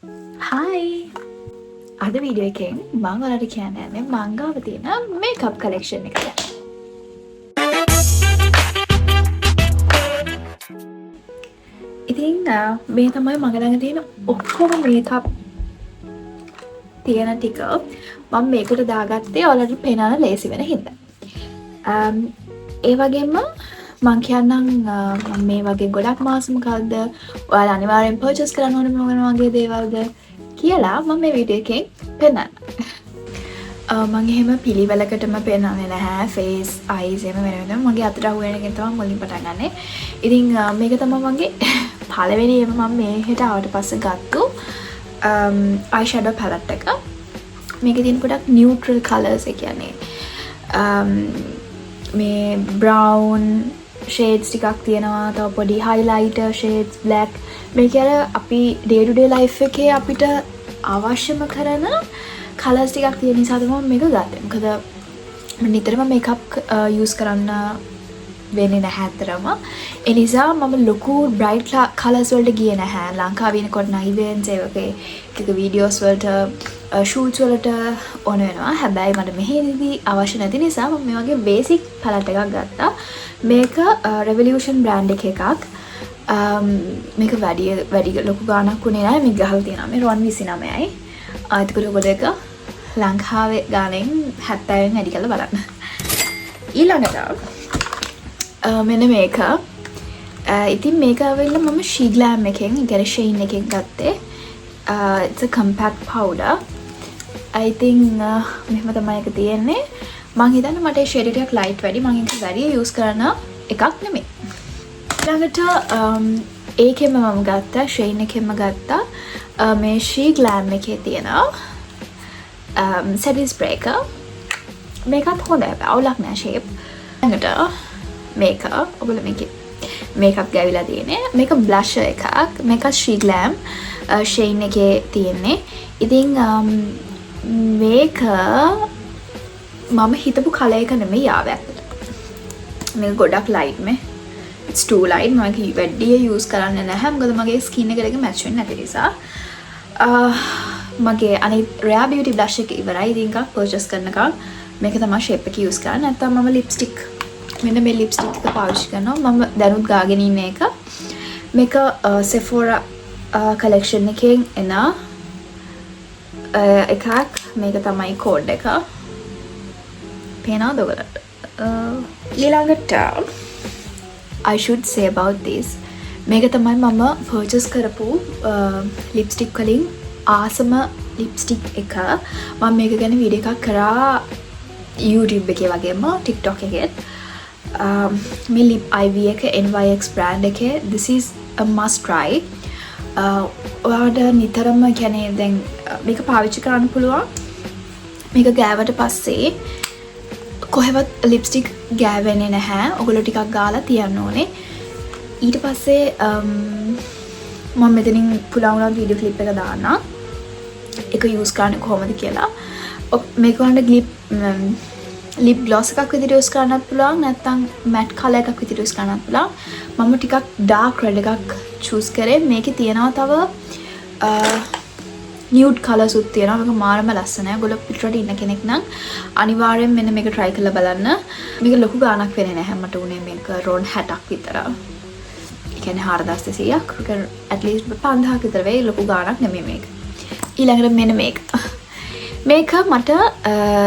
Hi! අද video එකෙන් මම ඔයාලට කියන්න යන්නේ මං ගාව තියෙන මේකප් කලෙක්ෂන් එක ගැන. ඉතින් මේ තමයි මගේ ළඟ තියෙන ඔක්කොම මේකප් තියෙන ටික. මම මේකට දාගත්තේ ඔයාලට පේනන ලේසි වෙන හින්දා. ඒ වගේම මං කියන්නම් මම මේ වගේ ගොඩක් මාසම කල්ද ඔයාලා අනිවාර්යෙන් පර්චේස් කරන්න ඕනේ මොන වගේ දේවල්ද කියලා මම මේ වීඩියෝ එකෙන් පෙන්නන්න. මම එහෙම පිළිවෙලකටම පෙන්නන්නේ නැහැ. ෆේස්, අයිස් එහෙම වෙන වෙනම මගේ අතට අහු වෙන එකෙන් තමයි මුලින් පටන් ගන්නෙ. ඉතින් මේක තමයි මගේ පළවෙනිම මම මේකට ආවට පස්සේ ගත්තු අයි ෂැඩෝ පැලට් එක. මේකේ තියෙන ගොඩක් නියුට්‍රල් කලර්ස් ඒ කියන්නේ මේ බ්‍රවුන් ෂේඩ්ස් ටිකක් තියෙනවා. තව පොඩි හයිලයිටර් ෂේඩ්ස්, බ්ලැක්. මේක අර අපි ඩේ ටු ඩේ ලයිෆ් එකේ අපිට අවශ්‍යම කරන කලර්ස් ටිකක් තියෙන නිසා තමයි මේක ගත්තේ. මොකද මම නිතරම මේකප් යූස් කරන්න වෙන්නේ නැහැ අතරම. ඒ නිසා මම ලොකු බ්‍රයිට් කලර්ස් වලට ගියේ නැහැ. ලංකාවේ ඉනකොට නම් ඉවෙන්ට්ස් ඒ වගේ ටික වීඩියෝස් වලට ෂූට්ස් වලට ඕන වෙනවා. හැබැයි මට මෙහෙදී අවශ්‍ය නැති නිසා මම මේ වගේ බේසික් පැලට් එකක් ගත්තා. මේක Revolution brand එකක්. මේක වැඩි ලොකු ගාණක් උනේ නැහැ. මේක ගහලා තියෙනවා මේ රුවන් 29යි. ආයතන කොට එක ලංකාවේ ගාණෙන් 70න් වැඩි කරලා බලන්න. ඊළඟට මෙන්න මේක. ඉතින් මේක ඇවිල්ලා මම She Glam එකෙන්, ඒ කියන්නේ Shein එකෙන් ගත්තේ. It's a compact powder. I think මෙහෙම තමයි එක තියෙන්නේ. මං හිතන්නේ මට ඒ ෂේඩ් එකක් ලයිට් වැඩි. මං ඒක වැඩි යූස් කරන එකක් නෙමෙයි. ඊළඟට ඒකෙම මම ගත්තා, Shein එකෙන්ම ගත්තා. මේ She Glam එකේ තියෙන setting spray එක. මේකත් හොඳයි. අවුලක් නෑ ෂේප්. ඊළඟට මේක ඔයගොල්ලෝ මේකප් ගෑවිලා තියෙන්නේ. මේක බ්ලෂර් එකක්. මේක She Glam Shein එකේ තියෙන්නේ. ඉතින් මේක මම හිතපු කලර් එක නෙමෙයි ආවේ ඇත්තට. මේක ගොඩක් ලයිට් මේ. It's too light. මම වැඩි යූස් කරන්නේ නැහැ. මොකද මගේ ස්කින් එකට එක මැච් වෙන්නේ නැති නිසා. මගේ අනිත් Rare Beauty blush එක ඉවරයි. ඉතින් එකක් purchase කරනකම් මේක තමයි shape එක යූස් කරන්නේ. නැත්නම් මම lipstick මෙන්න මේ lipstick එක පාවිච්චි කරනවා. මම දැනුත් ගාගෙන ඉන්න එක. මේක Sephora collection එකෙන් එන එකක්. මේක තමයි code එක. පේනවද ඔයාලට? ඊළඟට I should say about this. මේක තමයි මම purchase කරපු lipstick වලින් ආසම lipstick එක. මම මේක ගැන වීඩියෝ එකක් කරා YouTube එකේ වගේම TikTok එකෙත්. මේ lip IV එක NYX brand එකේ this is a must try. ඔයාලට නිතරම කියන්නේ දැන් මේක පාවිච්චි කරන්න පුළුවන්. මේක ගෑවට පස්සේ කොහෙවත් ලිප්ස්ටික් ගෑවෙන්නේ නැහැ. ඔයගොල්ලෝ ටිකක් ගාලා තියන්න ඕනේ. ඊට පස්සේ මම මෙතනින් පුළුවන් වුණා වීඩියෝ ක්ලිප් එක දාන්න. ඒක යූස් කරන්න කොහොමද කියලා. මේක වුණා ලිප් ග්ලොස් එකක් විදිහට යූස් කරන්නත් පුළුවන්. නැත්නම් මැට් කලර් එකක් විදිහට යූස් කරන්නත් පුළුවන්. මම ටිකක් ඩාර්ක් රෙඩ් එකක් චූස් කරේ. මේකේ තියෙනවා තව නියුඩ් කලර්ස් උත් තියෙනවා. මේක මාරම ලස්සනයි. ඔයගොල්ලෝ පිටරට ඉන්න කෙනෙක් නම් අනිවාර්යෙන් මෙන්න මේක try කරලා බලන්න. මේක ලොකු ගාණක් වෙන්නේ නැහැ. මට උනේ මේක රෝන් 60ක් විතර. ඒ කියන්නේ 4200ක්. ඒක at least 5000ක් විතර වෙයි. ලොකු ගාණක් නෙමෙයි මේක. ඊළඟට මෙන්න මේක. මේක මට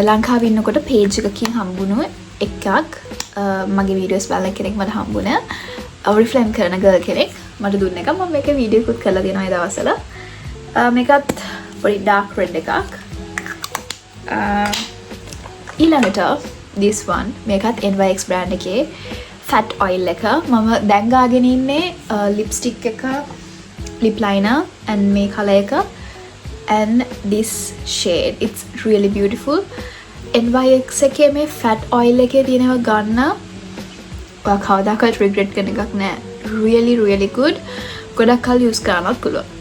ලංකාවේ ඉන්නකොට page එකකින් හම්බුණු එකක්. මගේ වීඩියෝස් බලන කෙනෙක් මට හම්බුණා. Oriflame කරන girl කෙනෙක් මට දුන්න එක. මම මේක වීඩියෝ එකක් කරලා දෙනවා ඒ දවස්වල. මේකත් පොඩි ඩාර්ක් රෙඩ් එකක්. ඊළඟට this one මේකත් NYX brand එකේ fat oil එක. මම දැන් ගාගෙන ඉන්නේ lipstick එක, lip liner and මේ color එක and this shade. It's really beautiful. NYX එකේ මේ fat oil එකේ තියෙනවා ගන්න ඔයා කවදාකවත් regret කරන එකක් නෑ. Really good. ගොඩක් කල් use කරන්නත් පුළුවන්.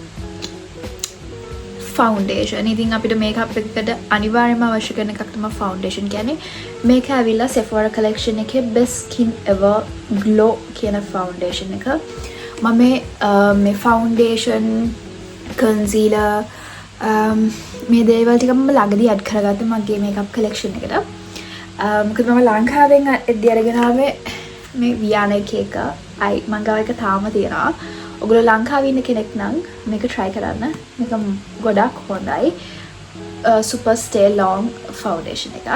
ෆවුන්ඩේෂන්. ඉතින් අපිට මේකප් එකකට අනිවාර්යයෙන්ම අවශ්‍ය කරන එකක් තමයි ෆවුන්ඩේෂන් කියන්නේ. මේක ඇවිල්ලා Sephora collection එකේ best skin ever glow කියන ෆවුන්ඩේෂන් එක. මම මේ ෆවුන්ඩේෂන් concealer මේ දේවල් ටික මම ළඟදී ඇඩ් කරගත්තා මගේ මේකප් කලෙක්ෂන් එකට. මොකද මම ලංකාවෙන් එද්දි අරගෙන ආවේ මේ වියාන එක මං ගාව එක තාම තියෙනවා. ඔයගොල්ලෝ ලංකාවේ ඉන්න කෙනෙක් නම් මේක try කරන්න. මේක ගොඩක් හොඳයි. super stay long foundation එකක්.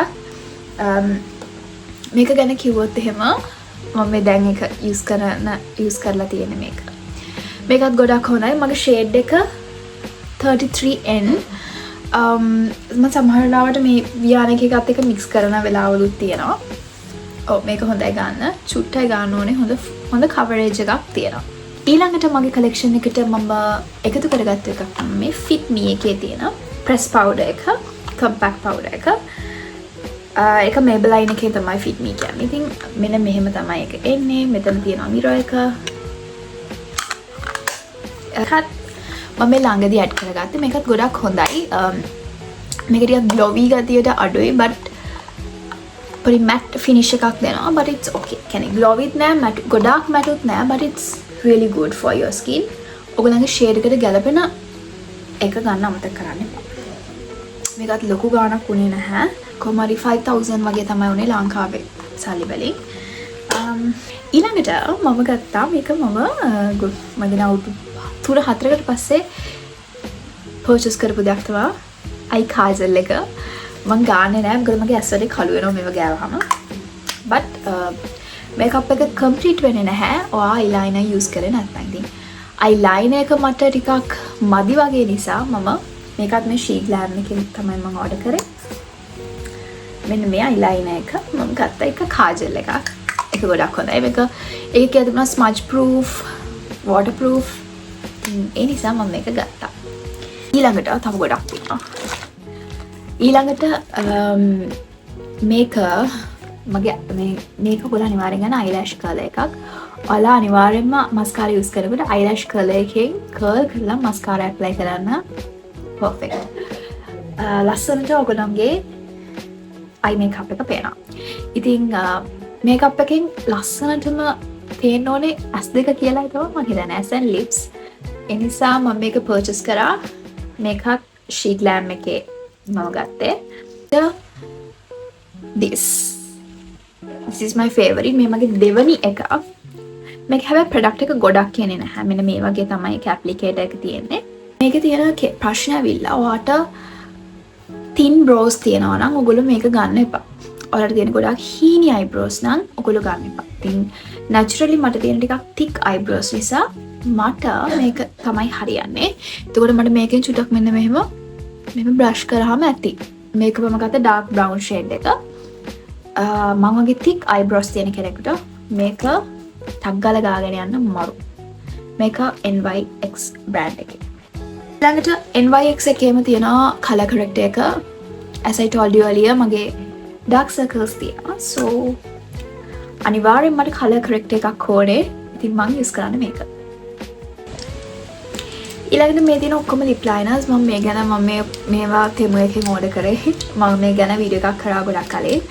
මේක ගැන කිව්වොත් එහෙම මම මේ දැන් එක use කරලා තියෙන මේක. මේකත් ගොඩක් හොඳයි. මගේ shade එක 33N. මම සමහර වෙලාවට මේ වියාන එකත් එක්ක mix කරන වෙලාවලුත් තියෙනවා. ඔව් මේක හොඳයි ගන්න. චුට්ටයි ගන්න ඕනේ. හොඳ coverage එකක් තියෙනවා. ඊළඟට මගේ collection එකට මම එකතු කරගත්ත එකක් තමයි මේ Fit Me එකේ තියෙන press powder එක, compact powder එක. ඒක Maybelline එකේ තමයි Fit Me කියන්නේ. ඉතින් මෙන්න මෙහෙම තමයි ඒක එන්නේ. මෙතන තියෙනවා mirror එක. මම මේ ළඟදී ඇඩ් කරගත්තේ. මේකත් ගොඩක් හොඳයි. මේක ටිකක් glowy ගතියට අඩුයි but පරි matte finish එකක් දෙනවා but it's okay. කියන්නේ glowy නෑ matte ගොඩක් matte නෑ but it's really good for your skin. ඔයගොල්ලන්ගේ shade එකට ගැලපෙන එක ගන්න අමතක කරන්න එපා. මේකත් ලොකු ගාණක් උනේ නැහැ. කොහොම හරි 5000 වගේ තමයි උනේ ලංකාවේ සල්ලි වලින්. ඊළඟට මම ගත්තා මේක මගේ අවුරුදු 3-4කට පස්සේ purchase කරපු දෙයක් තමයි eye kajal එක. මම ගාන්නේ නැහැ මොකද මගේ ඇස් වලේ කළු වෙනවා මේව ගෑවහම. but makeup එක complete වෙන්නේ නැහැ. ඔයා eyeliner use කරේ නැත්නම් ඉතින් eyeliner එක මට ටිකක් මදි වගේ නිසා මම මේකත් මේ She Glam එකෙන් තමයි මම order කරේ. මෙන්න මේ eyeliner එක මම ගත්ත එක kajal එකක්. ඒක ගොඩක් හොඳයි. මේක ඒකේ තිබුණා smudge proof, waterproof. ඒ නිසා මම මේක ගත්තා. ඊළඟට තව ගොඩක් තියෙනවා. ඊළඟට මේක මගේ මේක ඔයාලා අනිවාර්යෙන් ගන්න eyelash color එකක්. ඔයාලා අනිවාර්යෙන්ම mascara use කරනකොට eyelash color එකෙන් curl කරලා mascara apply කරන්න perfect. ලස්සනට ඔයගොල්ලන්ගේ eye makeup එක පේනවා. ඉතින් makeup එකෙන් ලස්සනටම පේන්න ඕනේ ඇස් දෙක කියලා තමයි මම හිතන්නේ. ඇස් and lips. ඒ නිසා මම මේක purchase කරා. මේකත් She Glam එකේ මම ගත්තේ. This is my favorite. මේ මගේ දෙවනි එක. මේක හැබැයි product එක ගොඩක් කියන්නේ නැහැ. මෙන්න මේ වගේ තමයි ඒක applicator එක තියෙන්නේ. මේකේ තියෙන ප්‍රශ්න ඇවිල්ලා ඔයාට thin brows තියෙනවා නම් ඔයගොල්ලෝ මේක ගන්න එපා. ඔයාලට තියෙන ගොඩක් හීනි eyebrows නම් ඔයගොල්ලෝ ගන්න එපා. ඉතින් naturally මට තියෙන ටිකක් thick eyebrows නිසා මට මේක තමයි හරියන්නේ. එතකොට මට මේකෙන් චුටක් මෙන්න මෙහෙම බ්‍රෂ් කරාම ඇති. මේක මම ගත්ත dark brown shade එක. මම වගේ thick eyebrows තියෙන කෙනෙකුට මේක ටක් ගාලා ගාගෙන යන්න මරු. මේක NYX brand එකේ. ඊළඟට NYX එකේම තියෙන color corrector එක. As I told you earlier මගේ dark circles තියෙනවා. So අනිවාර්යෙන් මට color corrector එකක් ඕනේ. ඉතින් මම use කරන්නේ මේක. ඊළඟට මේ තියෙන ඔක්කොම lip liners මම මේ ගැන මේවා තෙමු එකෙන් order කරේ. මම මේ ගැන වීඩියෝ එකක් කරා ගොඩක් කලින්.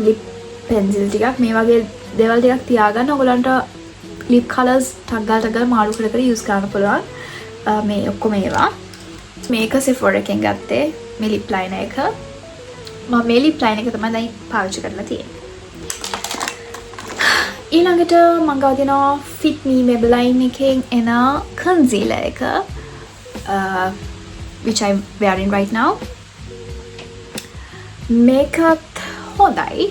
lip pencil ටිකක් මේ වගේ දේවල් ටිකක් තියාගන්න ඔයගලන්ට lip colors ටක් ගාලා මාරු කර කර use කරන්න පුළුවන්. මේ ඔක්කොම ඒවා. මේක Sephora එකෙන් ගත්තේ මේ lip liner එක. මම මේ lip liner එක තමයි දැන් පාවිච්චි කරලා තියෙන්නේ. ඊළඟට මම ගාව දෙනවා Fit Me Maybelline එකෙන් එන concealer එක which I'm wearing right now. මේකත් හොඳයි.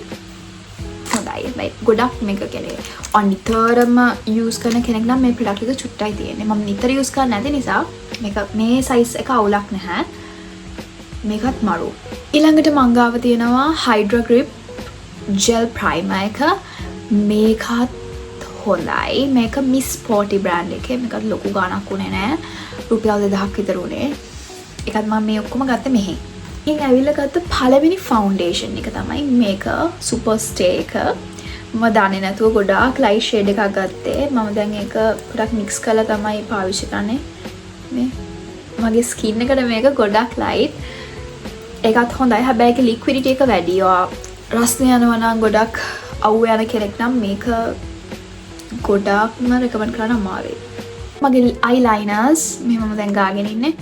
ගොඩක් මේක කියන්නේ අනිතරම use කරන කෙනෙක් නම් මේ product එක චුට්ටයි තියෙන්නේ. මම නිතර use කරන්නේ නැති නිසා මේක මේ size එක අවුලක් නැහැ. මේකත් මරු. ඊළඟට මම ගාව තියෙනවා Hydra Grip Gel Primer එක. මේකත් හොඳයි. මේක Miss Sporty brand එකේ. මේකත් ලොකු ගාණක් උනේ නෑ. රුපියල් 2000ක් විතර උනේ. ඒකත් මම මේ ඔක්කොම ගත්තේ මෙහි. ඉතින් ඇවිල්ලා ගත්ත පළවෙනි foundation එක තමයි මේක Super Stay එක. මම දන්නේ නැතුව ගොඩාක් light shade එකක් ගත්තේ. මම දැන් ඒක පොඩක් mix කරලා තමයි පාවිච්චි කරන්නේ. මේ මගේ skin එකට මේක ගොඩක් light. ඒකත් හොඳයි. හැබැයි ඒක liquidity එක වැඩි. රස්නේ යනවා නම් ගොඩක් අවු යන කෙනෙක් නම් මේක ගොඩක්ම recommend කරන්න අමාරුයි. මගේ eyeliners මේ මම දැන් ගාගෙන ඉන්නේ.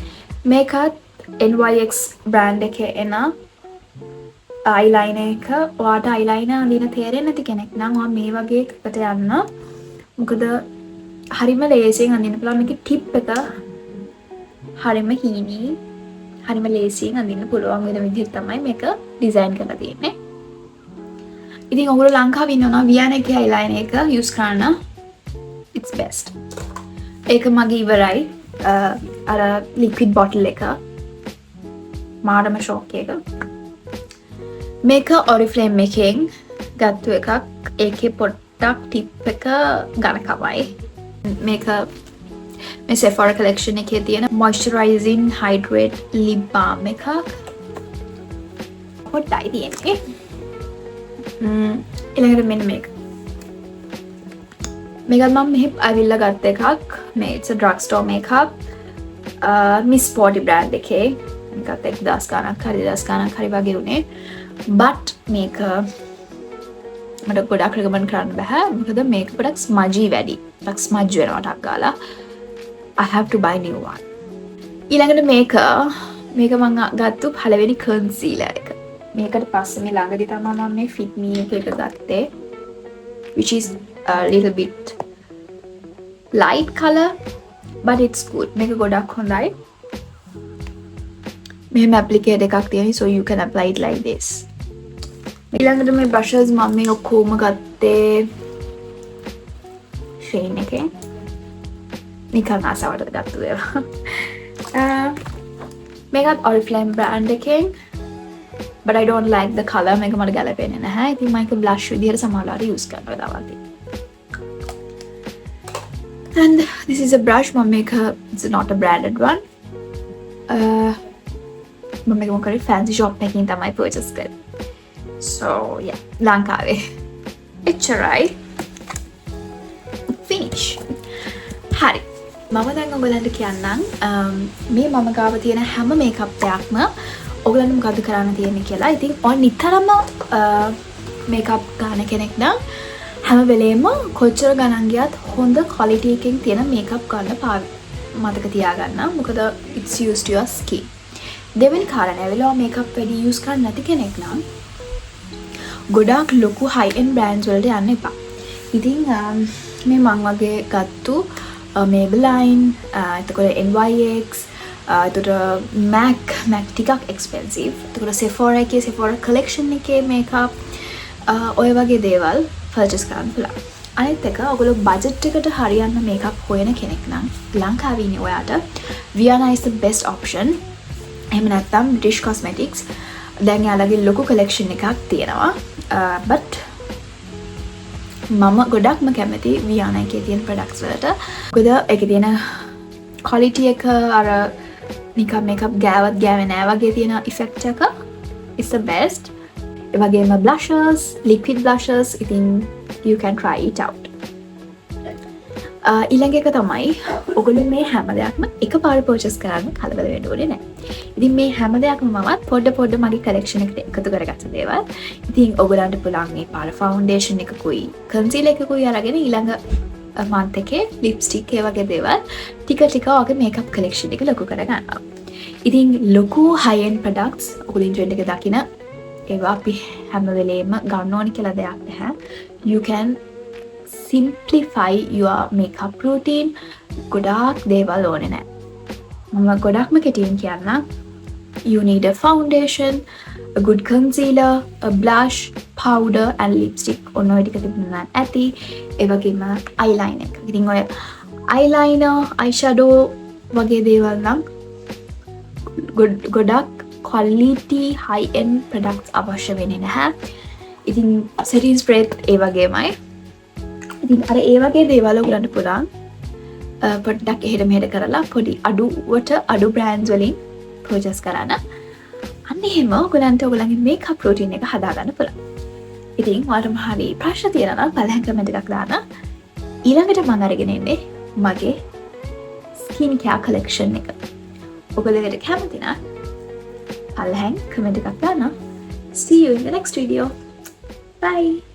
මේකත් NYX brand එකේ එන eyeliner එක. ඔයාට eyeliner අඳින තේරෙන්නේ නැති කෙනෙක් නම් ඔයා මේ වගේ එකකට යන්න. මොකද හරිම ලේසියෙන් අඳින්න පුළුවන්. මේකේ ටිප් එක හරිම හීනි. හරිම ලේසියෙන් අඳින්න පුළුවන් වෙන විදිහට තමයි මේක ඩිසයින් කරලා තියෙන්නේ. ඉතින් ඔයගොල්ලෝ ලංකාවේ ඉන්නවා Viana එකේ eyeliner එක use කරන්න. It's best. ඒක මගේ ඉවරයි. අර liquid bottle එක. මාරම ෂොක් එක. මේක Oriflame එකෙන් ගත්තු එකක්. ඒකේ පොඩ්ඩක් ටිප් එක ගණකවයි. මේක මේ Sephora collection එකේ තියෙන moisturizing hydrate lip balm එකක්. පොඩ්ඩයි තියෙන්නේ. ඊළඟට මෙන්න මේක. මේකත් මම මෙහි ඇවිල්ලා ගත්ත එකක්. මේ it's a drugstore makeup. Miss Sporty brand එකේ. මේකත් 1000 ගණක් හරි 2000 ගණක් හරි වගේ උනේ. but මේක මට ගොඩක් recommend කරන්න බෑ. මොකද මේක පොඩක් smudgy වැඩි. ටක් smudge වෙනවා ටක් ගාලා. I have to buy new one. ඊළඟට මේක මම ගත්තු පළවෙනි concealer එක. මේකට පස්සේ මේ ළඟදී තමයි මම මේ Fit Me එක ගත්තේ. which is a little bit light color but it's good. මේක ගොඩක් හොඳයි. මෙහෙම applicator එකක් තියෙනවා so you can apply it like this. ඊළඟට මේ brushes මම මේ ඔක්කොම ගත්තේ Shein එකේ. නිකන් ආසාවට ගත්තු ඒවා. මේකත් Oriflame brand එකෙන් but I don't like the color. මේක මට ගැලපෙන්නේ නැහැ. ඉතින් මම ඒක blush විදිහට සමහරවිට use කරනවා දවල්දී. And this is a brush. මම මේක it's not a branded one. මම මේක මොකද fancy shop එකකින් තමයි purchase කරේ. So yeah, ලංකාවේ. එච්චරයි. Finish. හරි. මම දැන් ඔයගලන්ට කියන්නම් මේ මම ගාව තියෙන හැම මේකප් එකක්ම ඔයගලන්ට මොකද කරන්න තියෙන්නේ කියලා. ඉතින් ඔය නිතරම මේකප් ගන්න කෙනෙක් නම් හැම වෙලේම කොච්චර ගණන් ගියත් හොඳ quality එකකින් තියෙන මේකප් ගන්න මතක තියාගන්න. මොකද it's used to your skin. දෙවෙනි කාරණේ වෙලාව මේකප් වැඩි use කරන්න නැති කෙනෙක් නම් ගොඩාක් ලොකු high end brands වලට යන්න එපා. ඉතින් මේ මං වගේ ගත්තු Maybelline, එතකොට NYX, එතකොට MAC ටිකක් expensive. එතකොට Sephora එකේ Sephora collection එකේ makeup ඔය වගේ දේවල් purchase කරන්න පුළුවන්. අනිත් එක ඔයගොල්ලෝ budget එකට හරියන්න makeup හොයන කෙනෙක් නම් ලංකාවේ ඉන්නේ ඔයාට Viana is the best option. එහෙම නැත්නම් British Cosmetics දැන් යාළගේ ලොකු collection එකක් තියෙනවා. but මම ගොඩක්ම කැමති Viana එකේ තියෙන products වලට. මොකද ඒකේ තියෙන quality එක අර නිකන් makeup ගෑවත් ගෑවේ නෑ වගේ තියෙන effect එක is the best. ඒ වගේම blushes, liquid blushes, ඉතින් you can try it out. ඊළඟ එක තමයි ඔයගොල්ලෝ මේ හැම දෙයක්ම එකපාර purchase කරන්න කලබල වෙන්න ඕනේ නෑ. ඉතින් මේ හැම දෙයක්ම මමත් පොඩ මගේ collection එකට එකතු කරගත්ත දේවල්. ඉතින් ඔයගොල්ලන්ට පුළුවන් මේ පාර foundation එකකුයි concealer එකකුයි අරගෙන ඊළඟ month එකේ lipstick ඒ වගේ දේවල් ටික ඔයගේ makeup collection එක ලොකු කරගන්නවා. ඉතින් ලොකු high end products ඔයගොල්ලෝ trend එක දකින ඒවා අපි හැම වෙලේම ගන්න ඕනි කියලා දෙයක් නැහැ. You can simplify your makeup routine. ගොඩාක් දේවල් ඕනේ නැහැ. මම ගොඩක්ම කෙටියෙන් කියන්නම්. You need a foundation, a good concealer, a blush, powder and lipstick. ඔන්න ඔය ටික තිබුණා ඇති. ඒ වගේම eyeliner එක. ඉතින් ඔය eyeliner, eyeshadow වගේ දේවල් නම් ගොඩක් quality high end products අවශ්‍ය වෙන්නේ නැහැ. ඉතින් setting spray ඒ වගේමයි. ඉතින් අර ඒ වගේ දේවල් ඔයගලන්ට පුළුවන් පොඩ්ඩක් එහෙට මෙහෙට කරලා පොඩි අඩු brands වලින් purchase කරන්න. අන්න එහෙම ඔයගලන්ට ඔයගලගේ makeup routine එක හදාගන්න පුළුවන්. ඉතින් ඔයාලට හරි ප්‍රශ්න තියෙනවා නම් පළවෙනි comment එකක් දාන්න. ඊළඟට මම අරගෙන එන්නේ මගේ skin care collection එක. ඔයගලට කැමති නම් පළවෙනි comment එකක් දාන්න. See you in the next video. Bye.